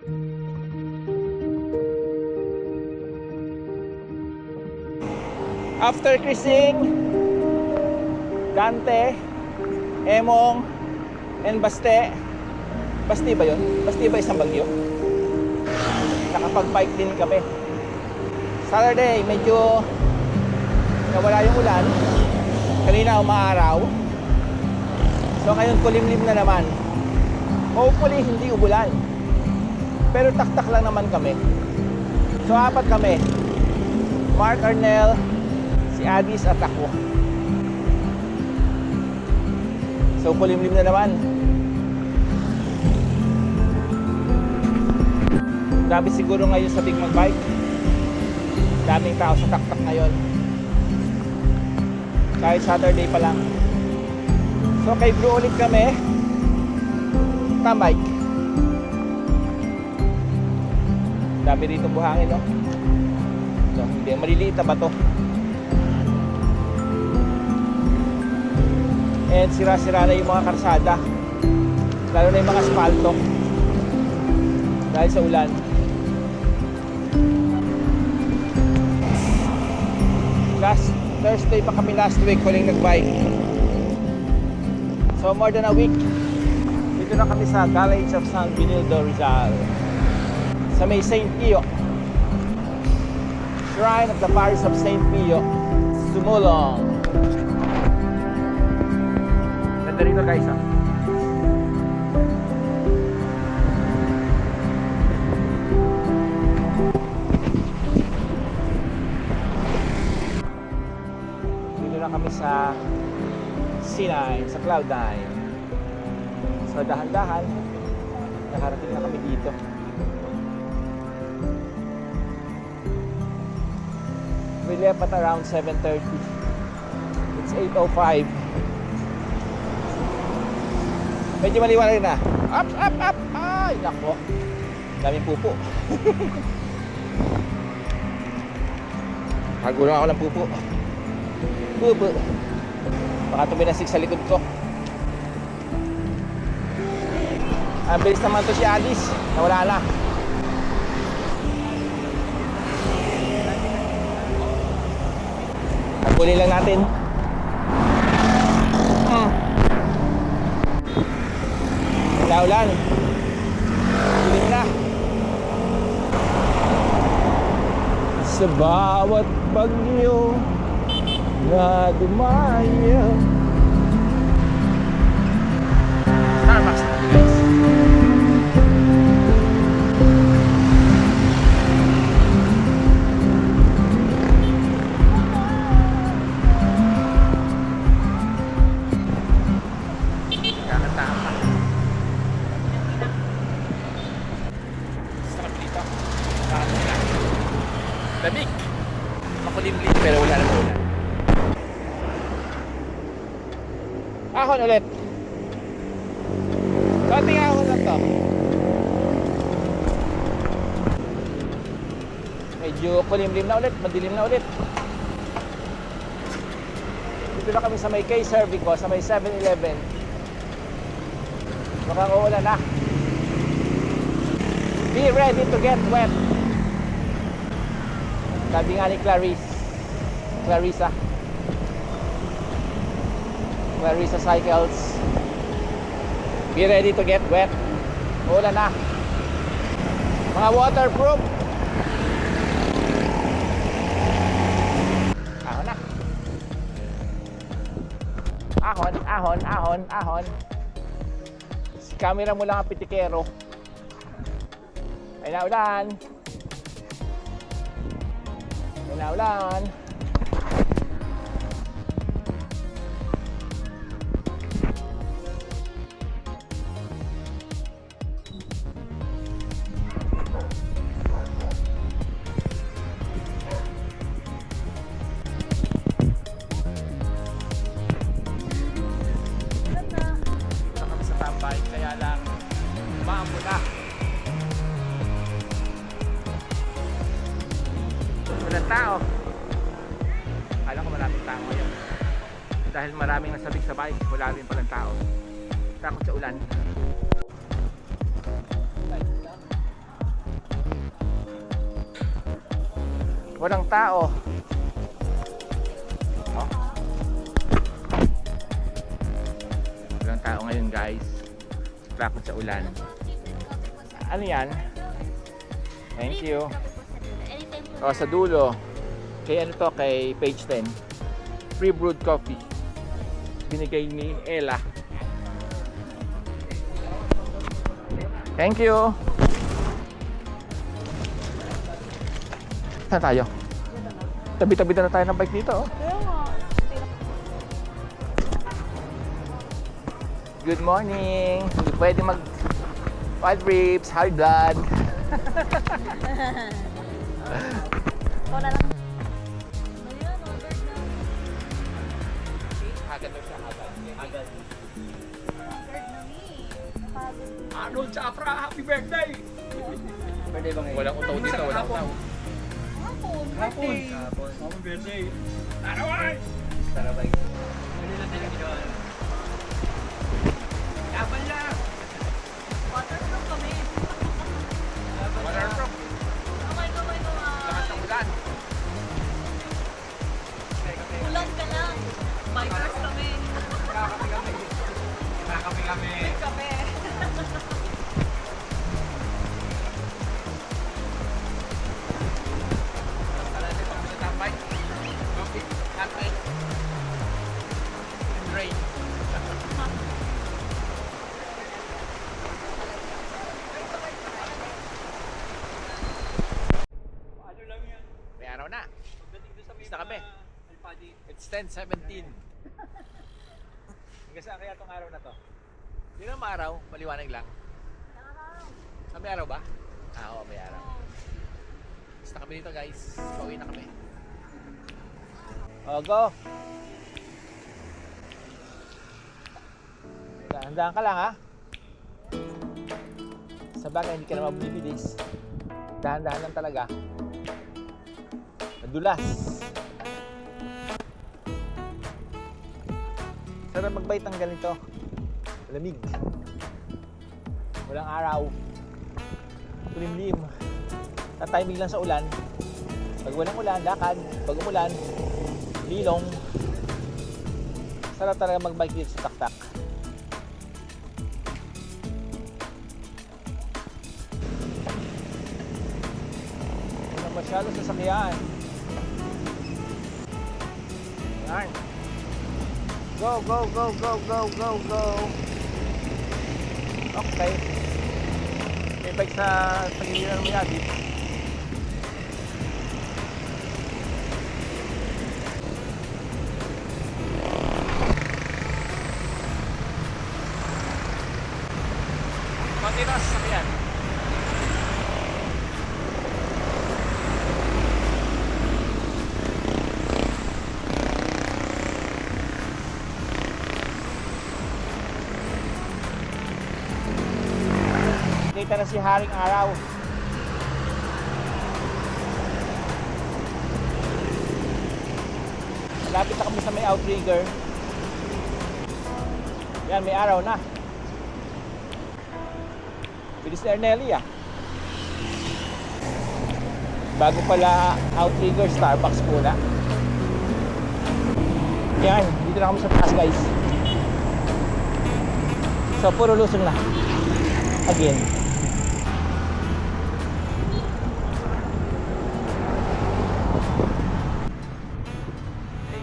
After Crising, Dante, Emong, and Baste. Baste ba yun? Baste ba isang bagyo? Nakapag-bike din kami. Saturday, medyo nawala yung ulan. Kanina umaaraw. So ngayon kulimlim na naman. Hopefully hindi umulan. Pero taktak lang naman kami. So apat kami. Mark, Arnel, si Adis at ako. So kulimlim na naman. Dami siguro ngayon sa Big Magbike. Daming tao sa taktak ngayon. Kahit Saturday pa lang. So kay bro ulit kami. Tambike. Dami rito buhangin, no? So, hindi, maliliit na bato. And sira-sira na yung mga karsada. Lalo na yung mga asfalto. Dahil sa ulan. Last Thursday pa kami last week huling nagbike. So more than a week. Dito na kami sa College of San Benildo, Rizal. Sa may St. Pio. Shrine of the Parish of St. Pio, Sumulong. Ganda rito guys, ha? Dito na kami sa C9, sa Cloud9. So dahan-dahan nakarating na kami dito. We left at around 7:30. It's 8:05. Medyo maliwanag na. Up, up, up! Ay, nako. Daming pupo. Kagulang ako ng pupo. Pupo. Baka tuminasig sa likod ko. Ang bilis naman to si Adis. Nawala na. Naguli lang natin. Ulan. Ulit na. Sa bawat bagyo na dumayo. Starbucks na guys. Lamig. Makulimlim pero wala naman ulan. Ahon ulit. Konting ahon lang to. Medyo kulimlim na ulit, madilim na ulit. Dito na kami sa may K-Servico, sa may 7-Eleven. Mukhang uulan na. Be ready to get wet. Sabi nga ni Clarissa Cycles, be ready to get wet. Uulan na. Mga waterproof. Ahon na. Ahon. Si camera mo lang ang pitikero. Ay naulan. Ulan. Dito kami sa tambay, kaya lang umaambon na. Walang tao. Alam ko maraming tao ngayon. Dahil maraming nasabik sa bike, wala rin palang tao. Takot sa ulan. Walang tao. Oh. Walang tao ngayon guys. Takot sa ulan. Ano yan? Thank you. Oh, sa dulo. Kay ano to? Kay page 10. Free brewed coffee. Binigay ni Ella. Thank you. Saan tayo? Tabi-tabi na tayo ng bike dito. Oh. Good morning. Hindi pwede mag wild ribs, hard blood. Ikaw na lang. Agad na siya, agad. Arnold Chafra, happy birthday! Birthday ba ngayon? Walang utaw dito, walang utaw. Hapon! Happy birthday! Taraway! Tarabay. Hindi na tayo ginawa. Laban lang! Waterproof kami. Waterproof. Kamay. Lakas ng ulan. Ulan ka lang. Bikers kami. Kakapi kami! Kape. Tambay. Coffee, cafe, and rain. Ano lang yan? May araw na. Pagdating doon sa may Basta kami. Alpadi. It's 10:17. Hanggang saan kaya itong araw na to? Hindi na maaraw, maliwanag lang. Ah, may araw ba? Ah, oo, may araw. Basta kami dito guys. Pauwi na kami. Oh, go! Dahan-dahan ka lang ha. Sa bagay, hindi ka na mabibilis. Dahan-dahan lang talaga. Madulas. Sarap mag-bite ng ganito. Lamig. Walang araw. Kulimlim. Tatahimik lang sa ulan. Pag walang ulan, lakad. Pag umulan, lilong. Sarap talaga mag-bike dito sa taktak. Wala masyado sasakyan. Yan. Go, go, go, go, go, go, go. Okay. May bike sa pagiliran mo yan. Konti na sasakyan. Kita na si Haring Araw. Malapit na kami sa may outrigger. Yan, may araw na. Bilis na Ernelli ah. Bago pala outrigger, Starbucks muna. Yan, dito na kami sa taas guys. So, puro lusong na. Again.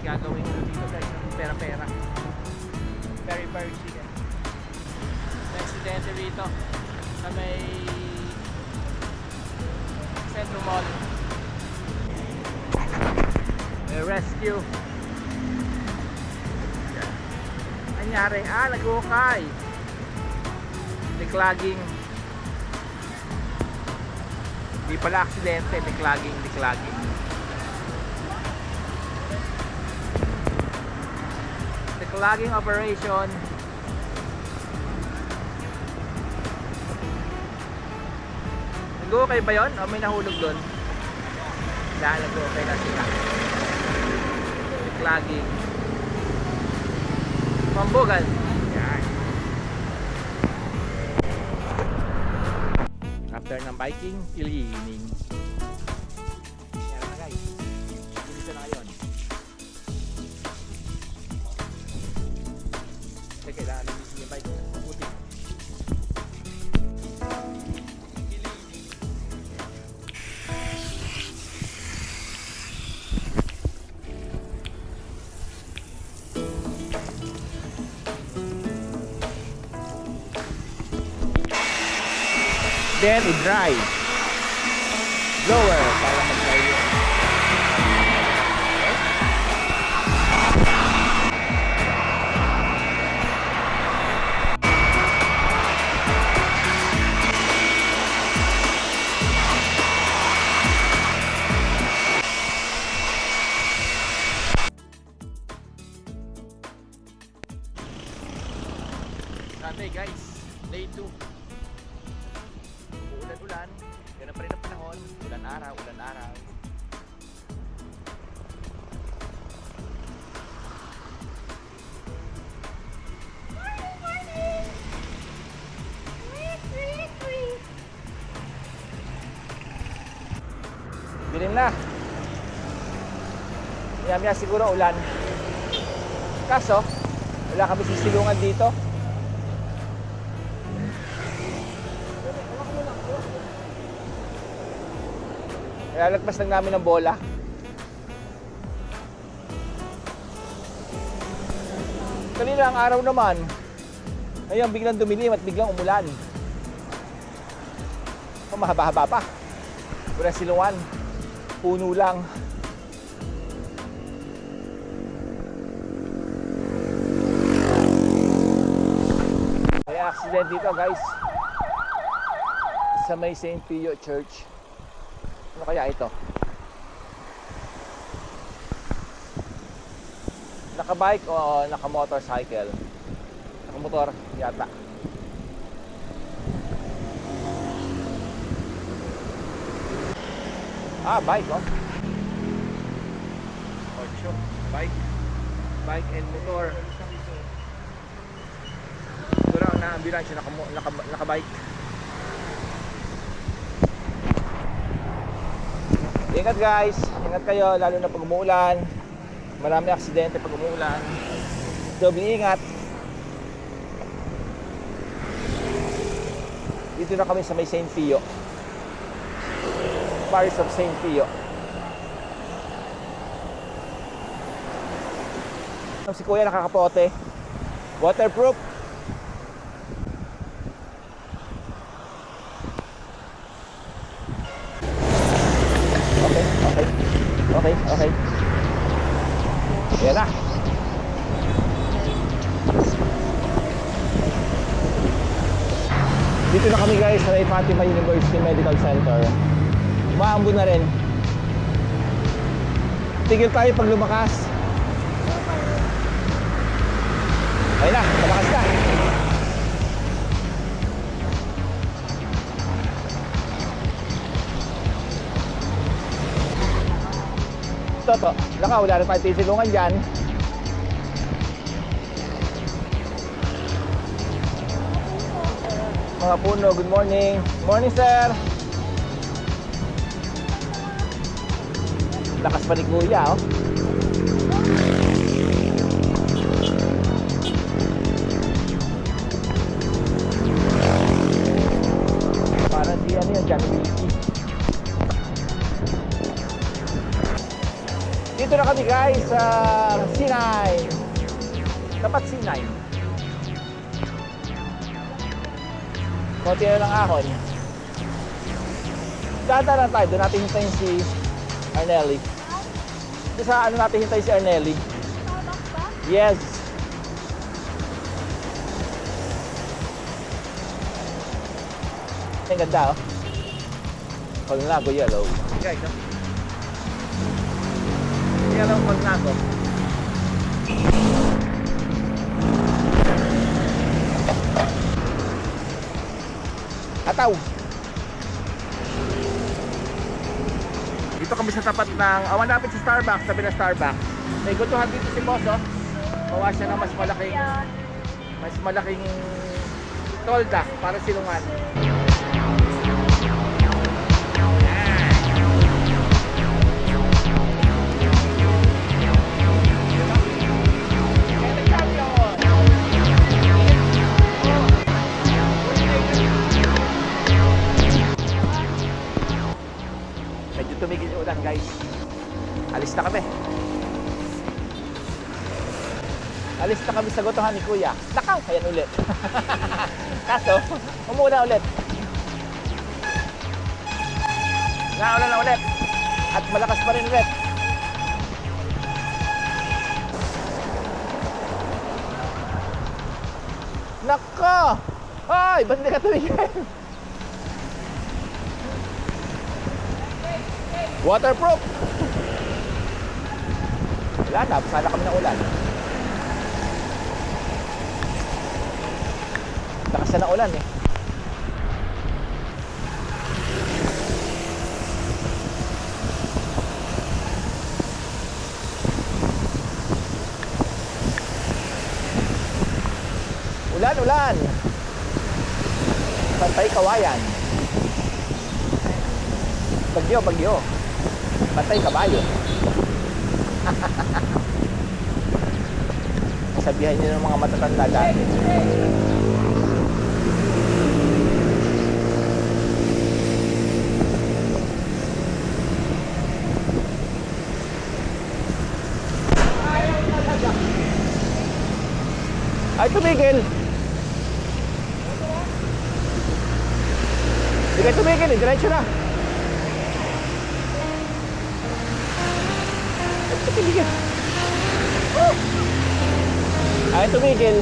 Gagawin ko dito guys ng pera-pera. Very chicken. May aksidente rito sa may Centro Mall. May rescue. Nangyari? Nag-ukay. Declogging. Di pala aksidente, declogging. Declogging operation. Nag-okay ba yun? O may nahulog doon? Dahil nag-okay na sila. Declogging. Pambugan. Yan. After ng biking, cleaning. Yan na guys. Then, i-dry. Blower, para mag-dry yun. Sunday guys, day 2. Ulan-ulan, ganun pa rin ang panahon. Ulan-araw, ulan-araw. Dilim na. Maya-maya siguro ulan. Kaso, wala kami sisilungan dito. Lalagpas lang namin ng bola. Kanina ang araw naman. Ayun, biglang dumilim at biglang umulan. Mahaba-haba pa. Wala silungan. Puno lang. May accident dito guys. Sa may St. Pio Church. Ano kaya ito? Naka-bike o naka-motorcycle? Naka-motor yata. Bike oh. Ocho. Bike. Bike and motor. Siguro na ambulansya naka-bike. Ingat guys, ingat kayo lalo na pag umuulan. Marami aksidente pag umuulan. Doble ingat. Dito na kami sa may St. Pio. Parish of St. Pio. Si Kuya nakakapote. Waterproof. Okay. Ayan na. Dito na kami guys sa Fatima University Medical Center. Umaambon na rin. Tigil tayo pag lumakas. Ayun na, lumakas na. Toto, wala rin tayo tisilungan dyan. Mga puno, good morning. Morning sir. Lakas pa ni Kuya oh. Parang si ano yan, Johnny Wilkie. Dito na kami guys sa C9. Dapat C9. Konti na lang ahon. Dadaan tayo. Doon natin hintayin si Arnelli. Doon sa ano natin hintayin si Arnelli. Yes. Ang ganda oh. Pagnago yellow. Guys, no? Yellow pagnago. Ataw. Dito kami sa tapat ng malapit sa Starbucks, tabi ng Starbucks. May gutuhan dito si Boss oh. Bawa siya ng mas malaking tolda para silungan. Tumigil yung ulan guys. Alis na kami. Alis na kami sa gotohan ni Kuya. Nakaw! Ayan ulit. Kaso, umuna ulit. Naulan na ulit. At malakas pa rin ulit. Nako! Ay, ba't hindi ka tumigil? Waterproof! Wala na, sana kami ng ulan. Lakas na ng ulan eh. Ulan, ulan! Pantay kawayan. Bagyo, bagyo. Pantay kabayo. Sabihan niyo ng mga matatanda dati. Ay, tumigil! Hindi kayo tumigil, diretso na. Ay, tumigil. Ay, tumigil.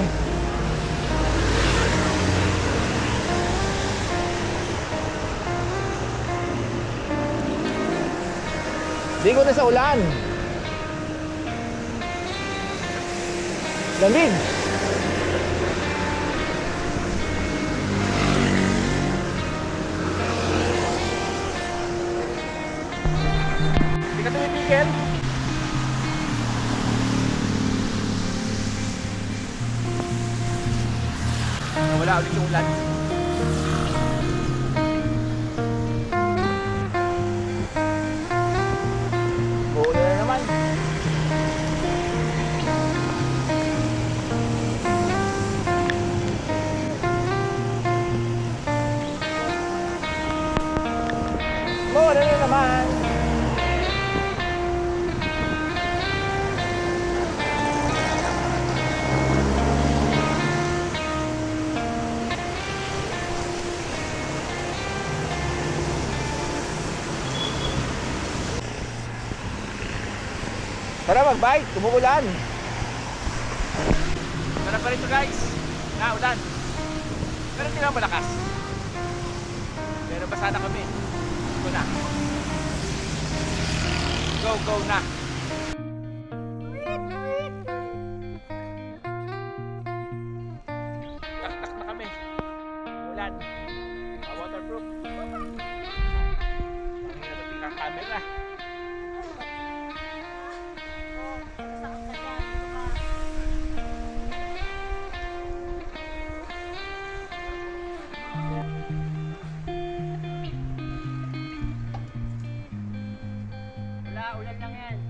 Ligo na sa ulan. Lamig. Hindi ka tumigil. Wala ulit yung ulan. Uulan na naman. Uulan na naman. Tara mag-bike, umuulan. Tara pa rito guys. Ulan. Pero hindi lang malakas. Pero basa na kami. Go na. Go, go na. Tak-tak na kami. Ulan. Waterproof. Ang hirap ng camera. Ulan lang yan.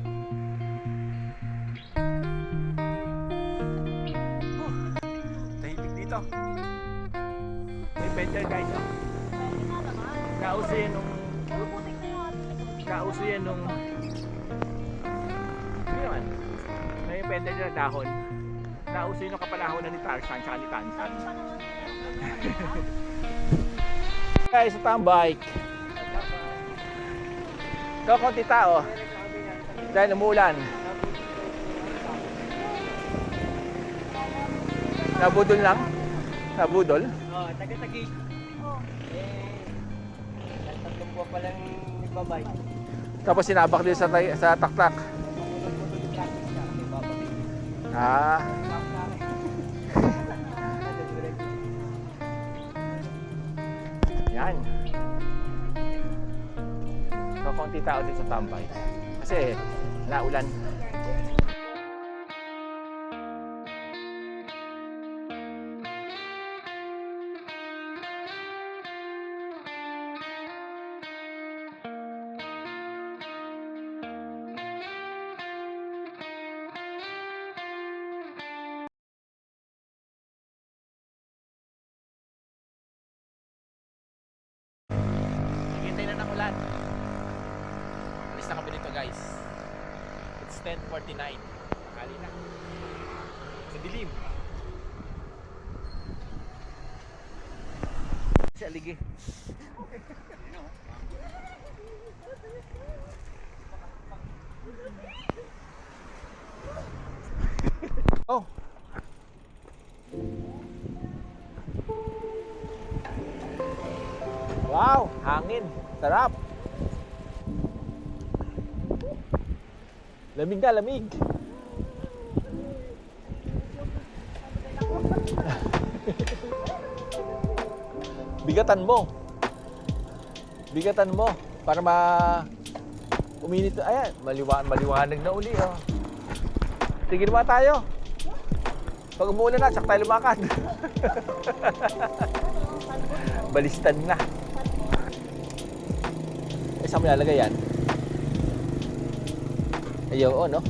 Tahimik dito. May pedal guys. Oh. Nauso yan nung... Nauso yan nung... Ano yun? May pedal na dahon. Nauso yun nung kapanahon na ni Tarzan tsaka ni Tansan. Guys, ito ang bike. Ito konti tao. Dahil umuulan. Nabudol lang? Nabudol? Oo, taga-tagi. Tatlong buwan pa lang nagbabay. Tapos sinabak din sa taktak. Ah. Yan. So, konti tao din sa tambay. Kasi naulan. Hintay na ng ulan. Alis na kami dito guys. It's 10:49. Kali na. Sa dilim. Si Aligi. Oh. Wow, hangin. Sarap. Lamig na, lamig. Bigatan mo. Bigatan mo para uminit. Ayan, maliwanag na uli. Oh. Sige naman tayo. Pag umuulan na, tsaka tayo lumakad. Balistad na. Eh, saan mo lalagay yan? Ayaw, no?